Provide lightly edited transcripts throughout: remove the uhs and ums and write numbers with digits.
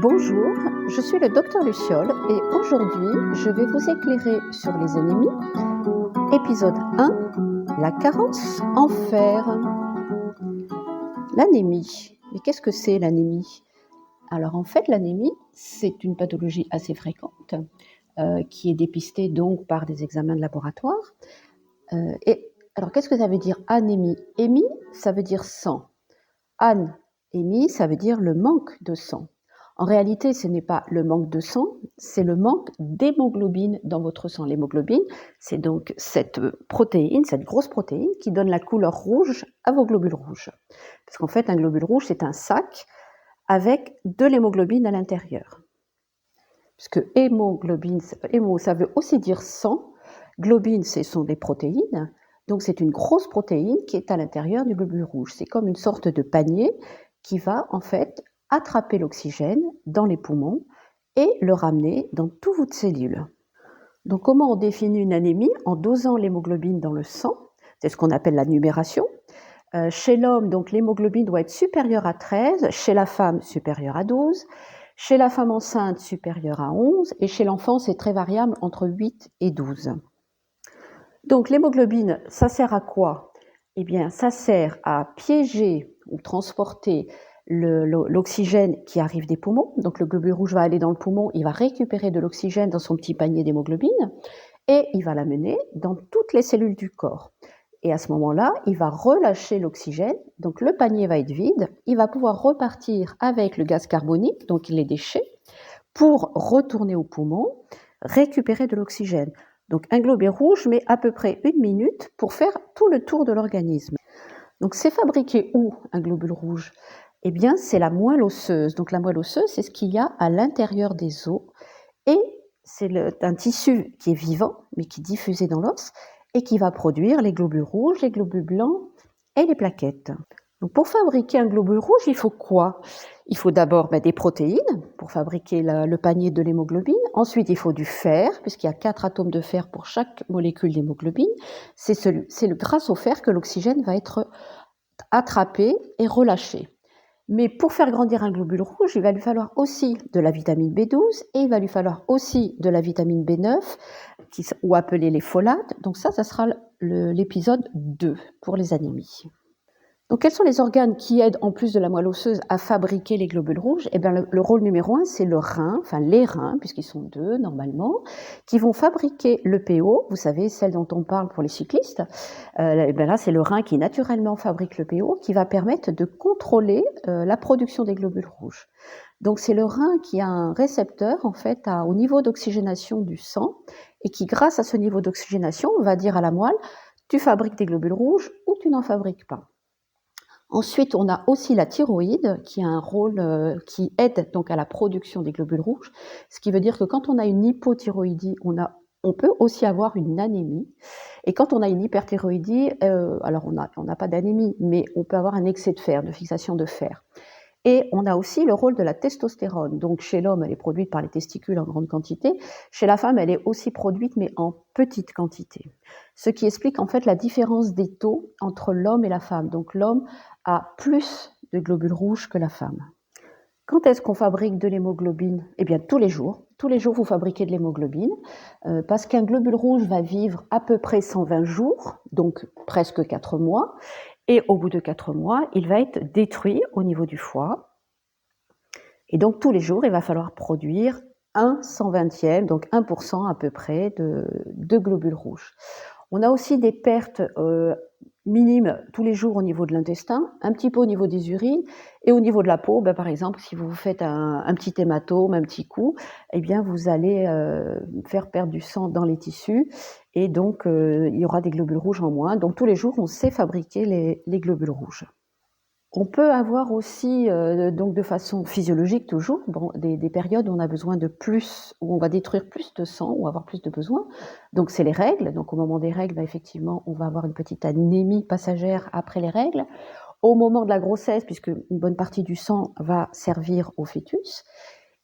Bonjour, je suis le docteur Luciole et aujourd'hui je vais vous éclairer sur les anémies. Épisode 1, la carence en fer. L'anémie. Mais qu'est-ce que c'est l'anémie? Alors en fait l'anémie c'est une pathologie assez fréquente qui est dépistée donc par des examens de laboratoire. Et alors qu'est-ce que ça veut dire anémie? Hémie ça veut dire sang. Anémie ça veut dire le manque de sang. En réalité, ce n'est pas le manque de sang, c'est le manque d'hémoglobine dans votre sang. L'hémoglobine, c'est donc cette protéine, cette grosse protéine qui donne la couleur rouge à vos globules rouges. Parce qu'en fait, un globule rouge, c'est un sac avec de l'hémoglobine à l'intérieur. Puisque hémoglobine, hémo, ça veut aussi dire sang. Globine, ce sont des protéines. Donc, c'est une grosse protéine qui est à l'intérieur du globule rouge. C'est comme une sorte de panier qui va en fait attraper l'oxygène dans les poumons et le ramener dans toutes vos cellules. Donc comment on définit une anémie? En dosant l'hémoglobine dans le sang, c'est ce qu'on appelle la numération. Chez l'homme, donc l'hémoglobine doit être supérieure à 13, chez la femme supérieure à 12, chez la femme enceinte supérieure à 11 et chez l'enfant c'est très variable entre 8 et 12. Donc l'hémoglobine, ça sert à quoi? Eh bien ça sert à piéger ou transporter l'oxygène qui arrive des poumons. Donc le globule rouge va aller dans le poumon, il va récupérer de l'oxygène dans son petit panier d'hémoglobine et il va l'amener dans toutes les cellules du corps. Et à ce moment-là, il va relâcher l'oxygène, donc le panier va être vide, il va pouvoir repartir avec le gaz carbonique, donc les déchets, pour retourner au poumon, récupérer de l'oxygène. Donc un globule rouge met à peu près 1 minute pour faire tout le tour de l'organisme. Donc c'est fabriqué où un globule rouge? Eh bien, c'est la moelle osseuse. Donc la moelle osseuse, c'est ce qu'il y a à l'intérieur des os. Et c'est un tissu qui est vivant, mais qui est diffusé dans l'os, et qui va produire les globules rouges, les globules blancs et les plaquettes. Donc pour fabriquer un globule rouge, il faut quoi? Il faut d'abord des protéines pour fabriquer le panier de l'hémoglobine. Ensuite, il faut du fer, puisqu'il y a 4 atomes de fer pour chaque molécule d'hémoglobine. C'est grâce au fer que l'oxygène va être attrapé et relâché. Mais pour faire grandir un globule rouge, il va lui falloir aussi de la vitamine B12 et il va lui falloir aussi de la vitamine B9, ou appelée les folates. Donc ça sera l'épisode 2 pour les anémies. Donc quels sont les organes qui aident, en plus de la moelle osseuse, à fabriquer les globules rouges? Eh bien, le rôle numéro 1, c'est le rein, enfin les reins, puisqu'ils sont 2 normalement, qui vont fabriquer le PO, vous savez, celle dont on parle pour les cyclistes. Eh bien là, c'est le rein qui naturellement fabrique le PO, qui va permettre de contrôler la production des globules rouges. Donc c'est le rein qui a un récepteur en fait au niveau d'oxygénation du sang et qui, grâce à ce niveau d'oxygénation, va dire à la moelle, tu fabriques des globules rouges ou tu n'en fabriques pas. Ensuite, on a aussi la thyroïde qui a un rôle qui aide donc à la production des globules rouges, ce qui veut dire que quand on a une hypothyroïdie, on peut aussi avoir une anémie. Et quand on a une hyperthyroïdie, alors on n'a pas d'anémie, mais on peut avoir un excès de fer, de fixation de fer. Et on a aussi le rôle de la testostérone. Donc chez l'homme, elle est produite par les testicules en grande quantité. Chez la femme, elle est aussi produite, mais en petite quantité. Ce qui explique en fait la différence des taux entre l'homme et la femme. Donc l'homme a plus de globules rouges que la femme. Quand est-ce qu'on fabrique de l'hémoglobine? Eh bien tous les jours. Tous les jours, vous fabriquez de l'hémoglobine, parce qu'un globule rouge va vivre à peu près 120 jours, donc presque 4 mois. Et au bout de 4 mois, il va être détruit au niveau du foie. Et donc tous les jours, il va falloir produire un 120e, donc 1% à peu près de globules rouges. On a aussi des pertes minimes tous les jours au niveau de l'intestin, un petit peu au niveau des urines et au niveau de la peau. Par exemple, si vous faites un petit hématome, un petit coup, eh bien vous allez faire perdre du sang dans les tissus et donc il y aura des globules rouges en moins. Donc tous les jours, on sait fabriquer les globules rouges. On peut avoir aussi, donc de façon physiologique toujours, des périodes où on a besoin de plus, où on va détruire plus de sang ou avoir plus de besoin. Donc c'est les règles. Donc au moment des règles, effectivement, on va avoir une petite anémie passagère après les règles. Au moment de la grossesse, puisque une bonne partie du sang va servir au fœtus.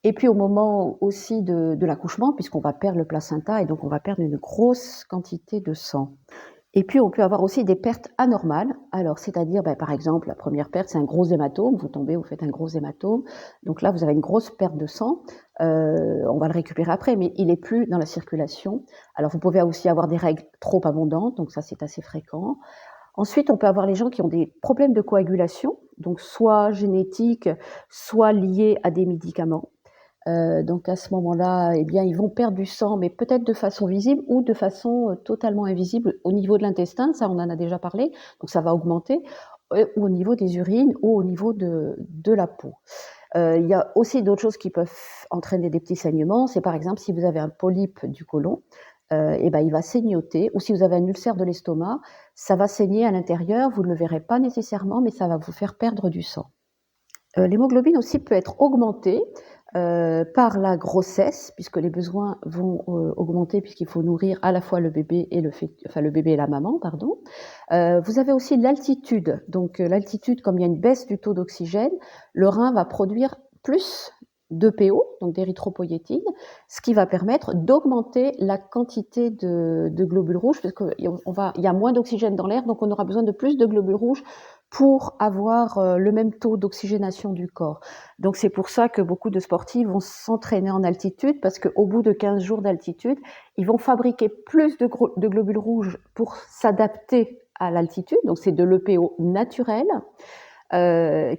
Et puis au moment aussi de l'accouchement, puisqu'on va perdre le placenta et donc on va perdre une grosse quantité de sang. Et puis, on peut avoir aussi des pertes anormales. Alors, c'est-à-dire, par exemple, la première perte, c'est un gros hématome. Vous tombez, vous faites un gros hématome. Donc là, vous avez une grosse perte de sang. On va le récupérer après, mais il n'est plus dans la circulation. Alors, vous pouvez aussi avoir des règles trop abondantes. Donc ça, c'est assez fréquent. Ensuite, on peut avoir les gens qui ont des problèmes de coagulation, donc soit génétiques, soit liés à des médicaments. Donc à ce moment-là, eh bien, ils vont perdre du sang, mais peut-être de façon visible ou de façon totalement invisible au niveau de l'intestin, ça on en a déjà parlé, donc ça va augmenter, ou au niveau des urines ou au niveau de la peau. Il y a aussi d'autres choses qui peuvent entraîner des petits saignements, c'est par exemple si vous avez un polype du côlon, il va saignoter, ou si vous avez un ulcère de l'estomac, ça va saigner à l'intérieur, vous ne le verrez pas nécessairement, mais ça va vous faire perdre du sang. L'hémoglobine aussi peut être augmentée par la grossesse, puisque les besoins vont augmenter, puisqu'il faut nourrir à la fois le bébé et le bébé et la maman, pardon. Vous avez aussi l'altitude. Donc l'altitude, comme il y a une baisse du taux d'oxygène, le rein va produire plus d'EPO, donc d'érythropoïétine, ce qui va permettre d'augmenter la quantité de globules rouges, parce qu'il y a moins d'oxygène dans l'air, donc on aura besoin de plus de globules rouges pour avoir le même taux d'oxygénation du corps. Donc c'est pour ça que beaucoup de sportifs vont s'entraîner en altitude, parce qu'au bout de 15 jours d'altitude, ils vont fabriquer plus de globules rouges pour s'adapter à l'altitude, donc c'est de l'EPO naturel,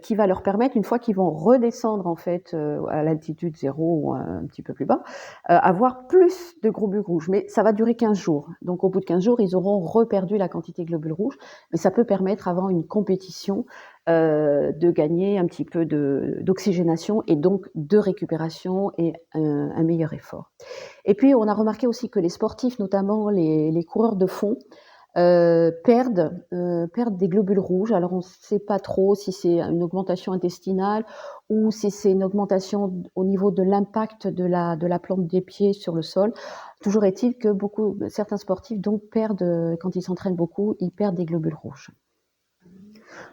qui va leur permettre, une fois qu'ils vont redescendre en fait à l'altitude zéro ou un petit peu plus bas, avoir plus de globules rouges. Mais ça va durer 15 jours. Donc au bout de 15 jours, ils auront reperdu la quantité de globules rouges. Mais ça peut permettre, avant une compétition, de gagner un petit peu d'oxygénation et donc de récupération et un meilleur effort. Et puis on a remarqué aussi que les sportifs, notamment les coureurs de fond, perdent des globules rouges. Alors on ne sait pas trop si c'est une augmentation intestinale ou si c'est une augmentation au niveau de l'impact de la plante des pieds sur le sol. Toujours est-il que certains sportifs donc perdent, quand ils s'entraînent beaucoup, ils perdent des globules rouges.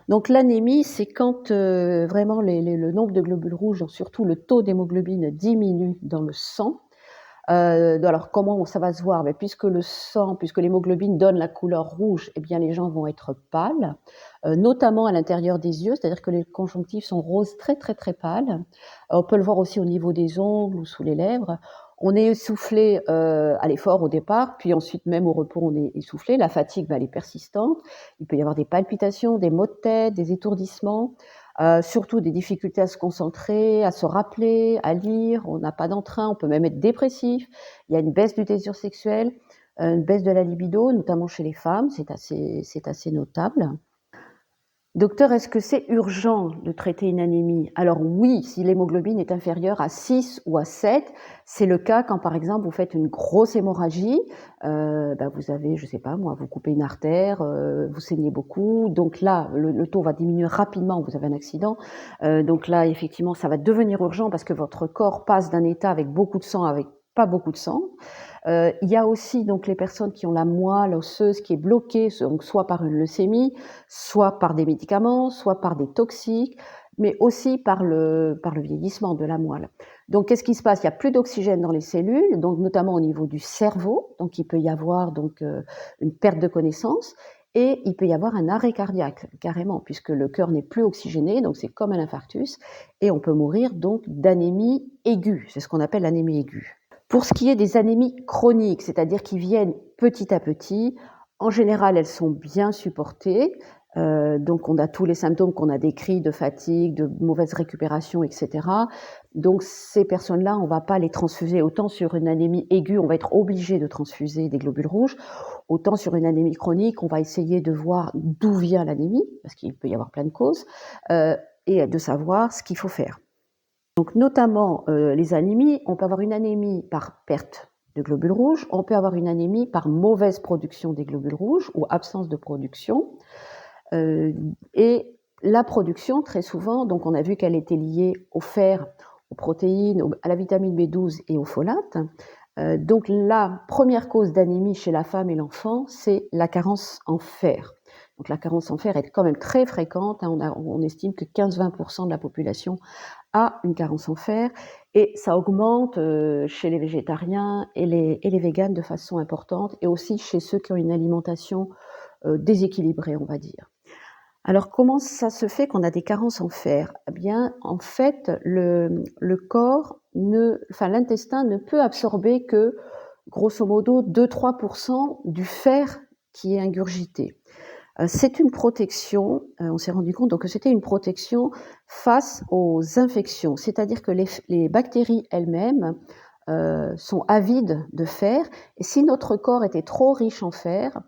Donc l'anémie, c'est quand vraiment le nombre de globules rouges, surtout le taux d'hémoglobine, diminue dans le sang. Alors comment ça va se voir? Puisque l'hémoglobine donne la couleur rouge, eh bien les gens vont être pâles, notamment à l'intérieur des yeux, c'est-à-dire que les conjonctives sont roses très très très pâles. On peut le voir aussi au niveau des ongles ou sous les lèvres. On est essoufflé à l'effort au départ, puis ensuite même au repos on est essoufflé. La fatigue, elle est persistante. Il peut y avoir des palpitations, des maux de tête, des étourdissements. Surtout des difficultés à se concentrer, à se rappeler, à lire, on n'a pas d'entrain, on peut même être dépressif. Il y a une baisse du désir sexuel, une baisse de la libido, notamment chez les femmes, c'est assez notable. Docteur, est-ce que c'est urgent de traiter une anémie? Alors oui, si l'hémoglobine est inférieure à 6 ou à 7, c'est le cas quand par exemple vous faites une grosse hémorragie, vous avez, je sais pas moi, vous coupez une artère, vous saignez beaucoup, donc là le taux va diminuer rapidement, vous avez un accident, donc là effectivement ça va devenir urgent parce que votre corps passe d'un état avec beaucoup de sang avec pas beaucoup de sang. Il y a aussi donc les personnes qui ont la moelle osseuse qui est bloquée, donc soit par une leucémie, soit par des médicaments, soit par des toxiques, mais aussi par le vieillissement de la moelle. Donc qu'est-ce qui se passe? Il y a plus d'oxygène dans les cellules, donc notamment au niveau du cerveau, donc il peut y avoir donc une perte de connaissance. Et il peut y avoir un arrêt cardiaque, carrément, puisque le cœur n'est plus oxygéné, donc c'est comme un infarctus, et on peut mourir donc d'anémie aiguë, c'est ce qu'on appelle l'anémie aiguë. Pour ce qui est des anémies chroniques, c'est-à-dire qui viennent petit à petit, en général, elles sont bien supportées. Donc on a tous les symptômes qu'on a décrits de fatigue, de mauvaise récupération, etc. Donc ces personnes-là, on ne va pas les transfuser. Autant sur une anémie aiguë, on va être obligé de transfuser des globules rouges. Autant sur une anémie chronique, on va essayer de voir d'où vient l'anémie, parce qu'il peut y avoir plein de causes, et de savoir ce qu'il faut faire. Donc notamment les anémies, on peut avoir une anémie par perte de globules rouges, on peut avoir une anémie par mauvaise production des globules rouges ou absence de production. Et la production, très souvent, donc on a vu qu'elle était liée au fer, aux protéines, à la vitamine B12 et au folate. Donc la première cause d'anémie chez la femme et l'enfant, c'est la carence en fer. Donc la carence en fer est quand même très fréquente, on estime que 15-20% de la population a une carence en fer et ça augmente chez les végétariens et les véganes de façon importante et aussi chez ceux qui ont une alimentation déséquilibrée, on va dire. Alors comment ça se fait qu'on a des carences en fer? Eh bien, en fait, le corps enfin l'intestin ne peut absorber que grosso modo 2-3% du fer qui est ingurgité. C'est une protection, on s'est rendu compte donc que c'était une protection face aux infections. C'est-à-dire que les bactéries elles-mêmes, sont avides de fer et si notre corps était trop riche en fer,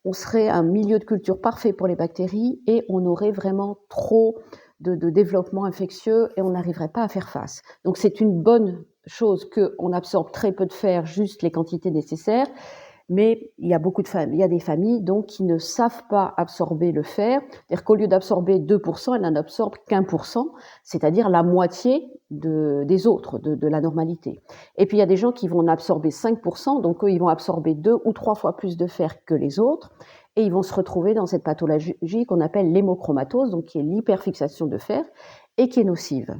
on serait un milieu de culture parfait pour les bactéries et on aurait vraiment trop de développement infectieux et on n'arriverait pas à faire face. Donc c'est une bonne chose qu'on absorbe très peu de fer, juste les quantités nécessaires, mais il y a des familles donc qui ne savent pas absorber le fer, c'est-à-dire qu'au lieu d'absorber 2%, elles n'en absorbent qu'1%, c'est-à-dire la moitié des autres, de la normalité. Et puis il y a des gens qui vont en absorber 5%, donc eux ils vont absorber 2 ou 3 fois plus de fer que les autres, et ils vont se retrouver dans cette pathologie qu'on appelle l'hémochromatose, donc qui est l'hyperfixation de fer, et qui est nocive.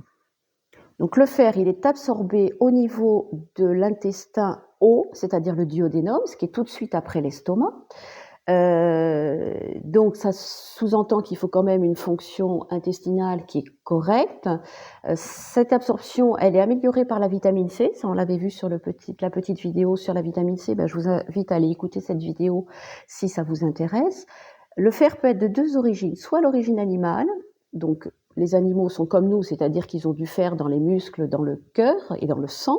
Donc le fer, il est absorbé au niveau de l'intestin haut, c'est-à-dire le duodénum, ce qui est tout de suite après l'estomac. Donc ça sous-entend qu'il faut quand même une fonction intestinale qui est correcte. Cette absorption, elle est améliorée par la vitamine C, ça on l'avait vu sur la petite vidéo sur la vitamine C, je vous invite à aller écouter cette vidéo si ça vous intéresse. Le fer peut être de deux origines, soit l'origine animale, donc les animaux sont comme nous, c'est-à-dire qu'ils ont du fer dans les muscles, dans le cœur et dans le sang.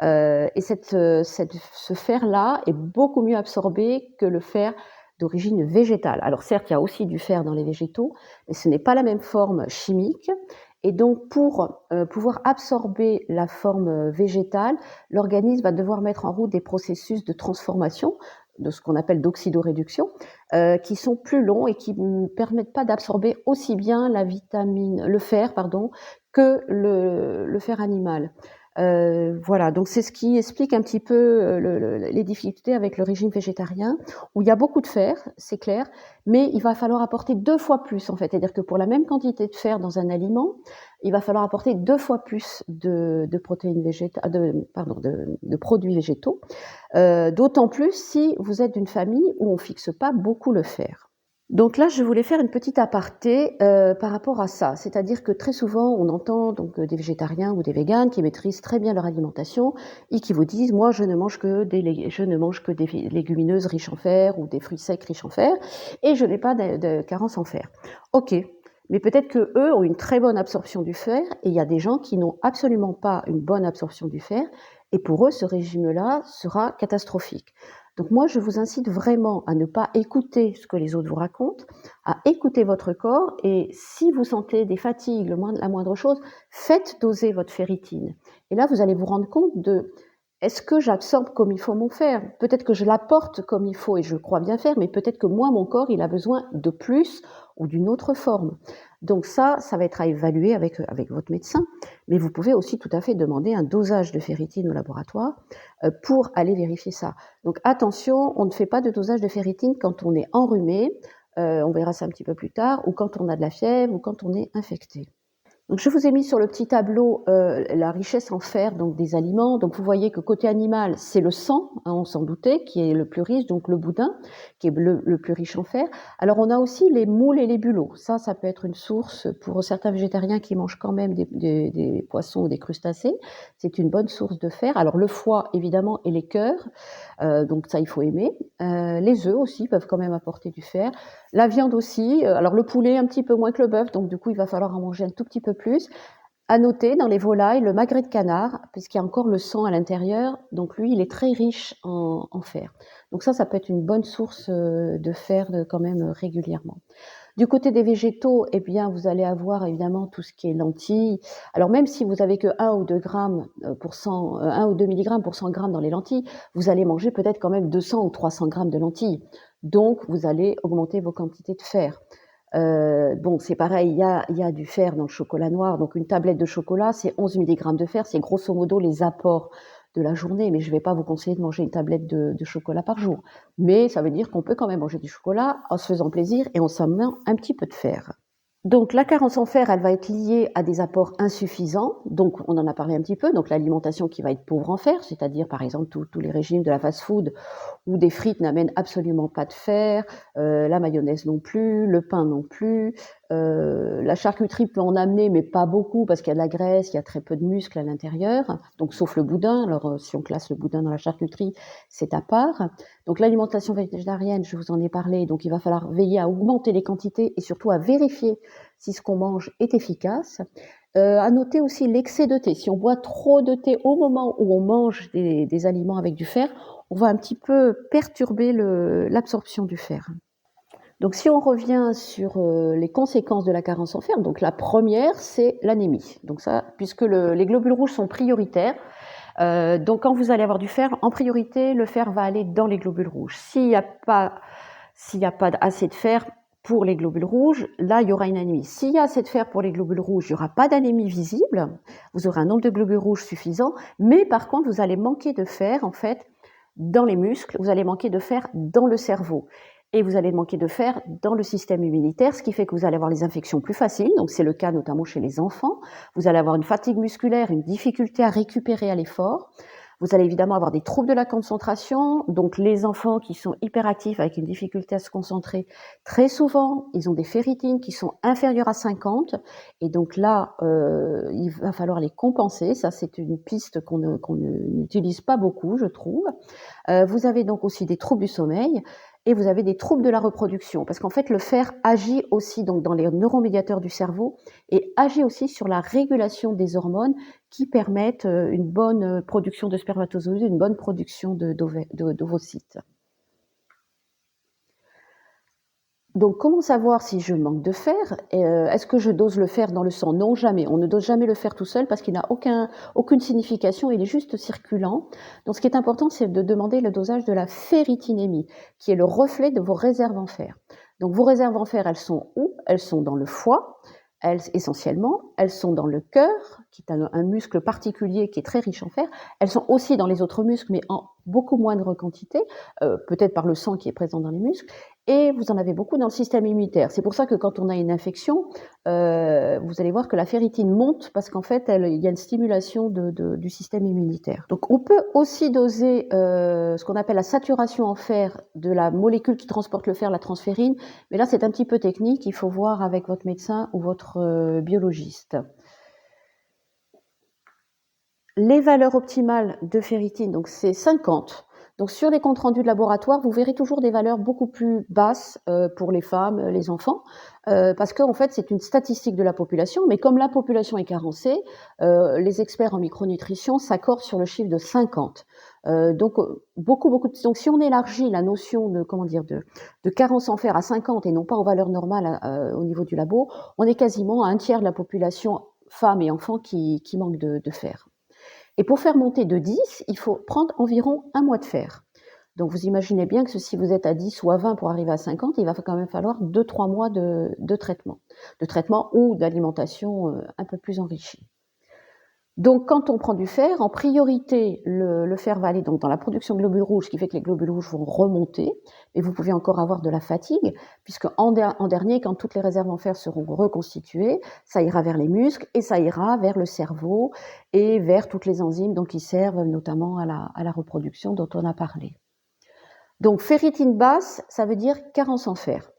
Et ce fer-là est beaucoup mieux absorbé que le fer d'origine végétale. Alors certes, il y a aussi du fer dans les végétaux, mais ce n'est pas la même forme chimique. Et donc pour pouvoir absorber la forme végétale, l'organisme va devoir mettre en route des processus de transformation, de ce qu'on appelle d'oxydoréduction, qui sont plus longs et qui ne permettent pas d'absorber aussi bien le fer, que le fer animal. Voilà, donc c'est ce qui explique un petit peu les difficultés avec le régime végétarien, où il y a beaucoup de fer, c'est clair, mais il va falloir apporter 2 fois plus en fait. C'est-à-dire que pour la même quantité de fer dans un aliment, il va falloir apporter 2 fois plus de protéines végétales, de produits végétaux. D'autant plus si vous êtes d'une famille où on fixe pas beaucoup le fer. Donc là, je voulais faire une petite aparté par rapport à ça. C'est-à-dire que très souvent, on entend donc des végétariens ou des véganes qui maîtrisent très bien leur alimentation et qui vous disent, moi, je ne mange que des légumineuses riches en fer ou des fruits secs riches en fer et je n'ai pas de carence en fer. Ok, mais peut-être que eux ont une très bonne absorption du fer et il y a des gens qui n'ont absolument pas une bonne absorption du fer et pour eux, ce régime-là sera catastrophique. Donc moi, je vous incite vraiment à ne pas écouter ce que les autres vous racontent, à écouter votre corps et si vous sentez des fatigues, la moindre chose, faites doser votre ferritine. Et là, vous allez vous rendre compte de est-ce que j'absorbe comme il faut mon fer? Peut-être que je l'apporte comme il faut et je crois bien faire, mais peut-être que moi, mon corps, il a besoin de plus ou d'une autre forme. Donc ça va être à évaluer avec votre médecin, mais vous pouvez aussi tout à fait demander un dosage de ferritine au laboratoire pour aller vérifier ça. Donc attention, on ne fait pas de dosage de ferritine quand on est enrhumé, on verra ça un petit peu plus tard, ou quand on a de la fièvre, ou quand on est infecté. Donc je vous ai mis sur le petit tableau la richesse en fer donc des aliments. Donc vous voyez que côté animal, c'est le sang, hein, on s'en doutait, qui est le plus riche, donc le boudin, qui est le plus riche en fer. Alors on a aussi les moules et les bulots. Ça peut être une source pour certains végétariens qui mangent quand même des poissons ou des crustacés. C'est une bonne source de fer. Alors le foie, évidemment, et les cœurs. Donc ça, il faut aimer. Les œufs aussi peuvent quand même apporter du fer. La viande aussi, alors le poulet un petit peu moins que le bœuf, donc du coup il va falloir en manger un tout petit peu plus. À noter dans les volailles, le magret de canard, puisqu'il y a encore le sang à l'intérieur, donc lui il est très riche en fer. Donc ça peut être une bonne source de fer quand même régulièrement. Du côté des végétaux, eh bien, vous allez avoir évidemment tout ce qui est lentilles. Alors même si vous avez que 1 ou 2 grammes pour 100, 1 ou 2 milligrammes pour 100 grammes dans les lentilles, vous allez manger peut-être quand même 200 ou 300 grammes de lentilles. Donc, vous allez augmenter vos quantités de fer. Bon, c'est pareil, il y a du fer dans le chocolat noir. Donc, une tablette de chocolat, c'est 11 milligrammes de fer. C'est grosso modo les apports de la journée, mais je ne vais pas vous conseiller de manger une tablette de chocolat par jour. Mais ça veut dire qu'on peut quand même manger du chocolat en se faisant plaisir et en s'amenant un petit peu de fer. Donc la carence en fer, elle va être liée à des apports insuffisants, donc on en a parlé un petit peu, donc l'alimentation qui va être pauvre en fer, c'est-à-dire par exemple tous les régimes de la fast-food où des frites n'amènent absolument pas de fer, la mayonnaise non plus, le pain non plus, la charcuterie peut en amener mais pas beaucoup parce qu'il y a de la graisse, il y a très peu de muscles à l'intérieur, donc sauf le boudin, alors si on classe le boudin dans la charcuterie, c'est à part. Donc l'alimentation végétarienne, je vous en ai parlé, donc il va falloir veiller à augmenter les quantités et surtout à vérifier si ce qu'on mange est efficace. À noter aussi l'excès de thé. Si on boit trop de thé au moment où on mange des aliments avec du fer, on va un petit peu perturber l'absorption du fer. Donc si on revient sur les conséquences de la carence en fer, donc la première, c'est l'anémie. Donc ça, puisque les globules rouges sont prioritaires, donc quand vous allez avoir du fer, en priorité, le fer va aller dans les globules rouges. S'il n'y a pas assez de fer pour les globules rouges, là, il y aura une anémie. S'il y a assez de fer pour les globules rouges, il n'y aura pas d'anémie visible. Vous aurez un nombre de globules rouges suffisant, mais par contre, vous allez manquer de fer, en fait, dans les muscles, vous allez manquer de fer dans le cerveau. Et vous allez manquer de fer dans le système immunitaire, ce qui fait que vous allez avoir les infections plus faciles. Donc, c'est le cas notamment chez les enfants. Vous allez avoir une fatigue musculaire, une difficulté à récupérer à l'effort. Vous allez évidemment avoir des troubles de la concentration. Donc, les enfants qui sont hyperactifs avec une difficulté à se concentrer, très souvent, ils ont des ferritines qui sont inférieures à 50. Et donc là, il va falloir les compenser. Ça, c'est une piste qu'on n'utilise pas beaucoup, je trouve. Vous avez donc aussi des troubles du sommeil et vous avez des troubles de la reproduction. Parce qu'en fait, le fer agit aussi donc dans les neuromédiateurs du cerveau et agit aussi sur la régulation des hormones qui permettent une bonne production de spermatozoïdes, une bonne production d'ovocytes. Donc, comment savoir si je manque de fer? Est-ce que je dose le fer dans le sang? Non, jamais. On ne dose jamais le fer tout seul parce qu'il n'a aucune signification, il est juste circulant. Donc, ce qui est important, c'est de demander le dosage de la ferritinémie, qui est le reflet de vos réserves en fer. Donc, vos réserves en fer, elles sont où? Elles sont dans le foie, essentiellement. Elles sont dans le cœur, qui est un muscle particulier qui est très riche en fer. Elles sont aussi dans les autres muscles, mais en beaucoup moindre quantité, peut-être par le sang qui est présent dans les muscles. Et vous en avez beaucoup dans le système immunitaire. C'est pour ça que quand on a une infection, vous allez voir que la ferritine monte parce qu'en fait, il y a une stimulation du système immunitaire. Donc, on peut aussi doser ce qu'on appelle la saturation en fer de la molécule qui transporte le fer, la transférine. Mais là, c'est un petit peu technique. Il faut voir avec votre médecin ou votre biologiste. Les valeurs optimales de ferritine, donc c'est 50. Donc sur les comptes rendus de laboratoire, vous verrez toujours des valeurs beaucoup plus basses pour les femmes, les enfants, parce qu'en fait c'est une statistique de la population, mais comme la population est carencée, les experts en micronutrition s'accordent sur le chiffre de 50. Donc donc si on élargit la notion de carence en fer à 50 et non pas aux valeurs normales au niveau du labo, on est quasiment à un tiers de la population femmes et enfants qui manquent de fer. Et pour faire monter de 10, il faut prendre environ un mois de fer. Donc vous imaginez bien que si vous êtes à 10 ou à 20 pour arriver à 50, il va quand même falloir 2-3 mois de traitement ou d'alimentation un peu plus enrichie. Donc quand on prend du fer, en priorité, le fer va aller donc dans la production de globules rouges, ce qui fait que les globules rouges vont remonter, mais vous pouvez encore avoir de la fatigue, puisque en dernier, quand toutes les réserves en fer seront reconstituées, ça ira vers les muscles et ça ira vers le cerveau et vers toutes les enzymes donc, qui servent notamment à la reproduction dont on a parlé. Donc ferritine basse, ça veut dire carence en fer.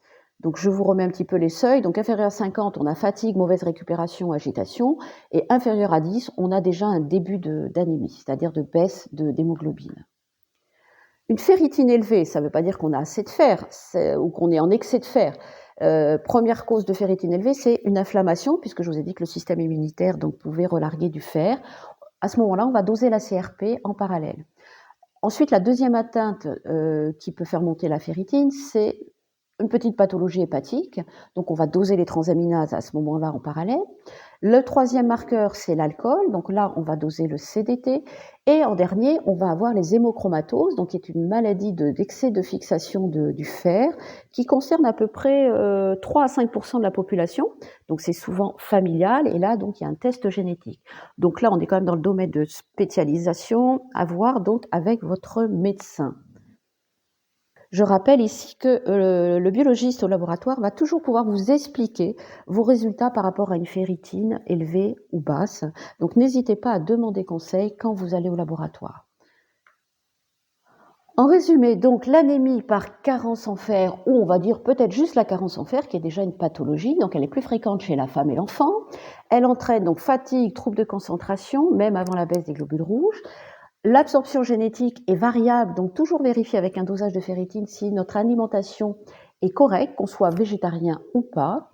Donc je vous remets un petit peu les seuils. Donc inférieur à 50, on a fatigue, mauvaise récupération, agitation. Et inférieur à 10, on a déjà un début d'anémie, c'est-à-dire de baisse d'hémoglobine. Une ferritine élevée, ça ne veut pas dire qu'on a assez de fer ou qu'on est en excès de fer. Première cause de ferritine élevée, c'est une inflammation, puisque je vous ai dit que le système immunitaire donc, pouvait relarguer du fer. À ce moment-là, on va doser la CRP en parallèle. Ensuite, la deuxième atteinte qui peut faire monter la ferritine, c'est une petite pathologie hépatique, donc on va doser les transaminases à ce moment-là en parallèle. Le troisième marqueur, c'est l'alcool, donc là, on va doser le CDT. Et en dernier, on va avoir les hémochromatoses, donc qui est une maladie d'excès de fixation du fer, qui concerne à peu près 3 à 5% de la population. Donc c'est souvent familial, et là, donc il y a un test génétique. Donc là, on est quand même dans le domaine de spécialisation à voir donc avec votre médecin. Je rappelle ici que le biologiste au laboratoire va toujours pouvoir vous expliquer vos résultats par rapport à une ferritine élevée ou basse. Donc n'hésitez pas à demander conseil quand vous allez au laboratoire. En résumé, donc l'anémie par carence en fer, ou on va dire peut-être juste la carence en fer, qui est déjà une pathologie, donc elle est plus fréquente chez la femme et l'enfant. Elle entraîne donc fatigue, troubles de concentration, même avant la baisse des globules rouges. L'absorption génétique est variable, donc toujours vérifier avec un dosage de ferritine si notre alimentation est correcte, qu'on soit végétarien ou pas.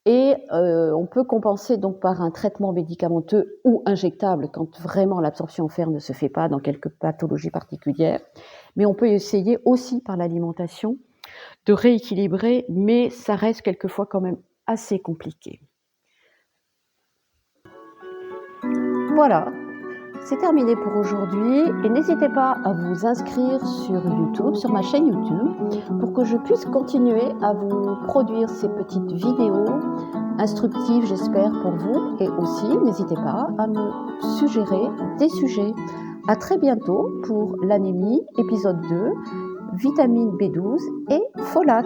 Et on peut compenser donc par un traitement médicamenteux ou injectable quand vraiment l'absorption en fer ne se fait pas dans quelques pathologies particulières. Mais on peut essayer aussi par l'alimentation de rééquilibrer, mais ça reste quelquefois quand même assez compliqué. Voilà, c'est terminé pour aujourd'hui et n'hésitez pas à vous inscrire sur YouTube, sur ma chaîne YouTube, pour que je puisse continuer à vous produire ces petites vidéos instructives, j'espère, pour vous. Et aussi, n'hésitez pas à me suggérer des sujets. À très bientôt pour l'anémie, épisode 2, vitamine B12 et folate.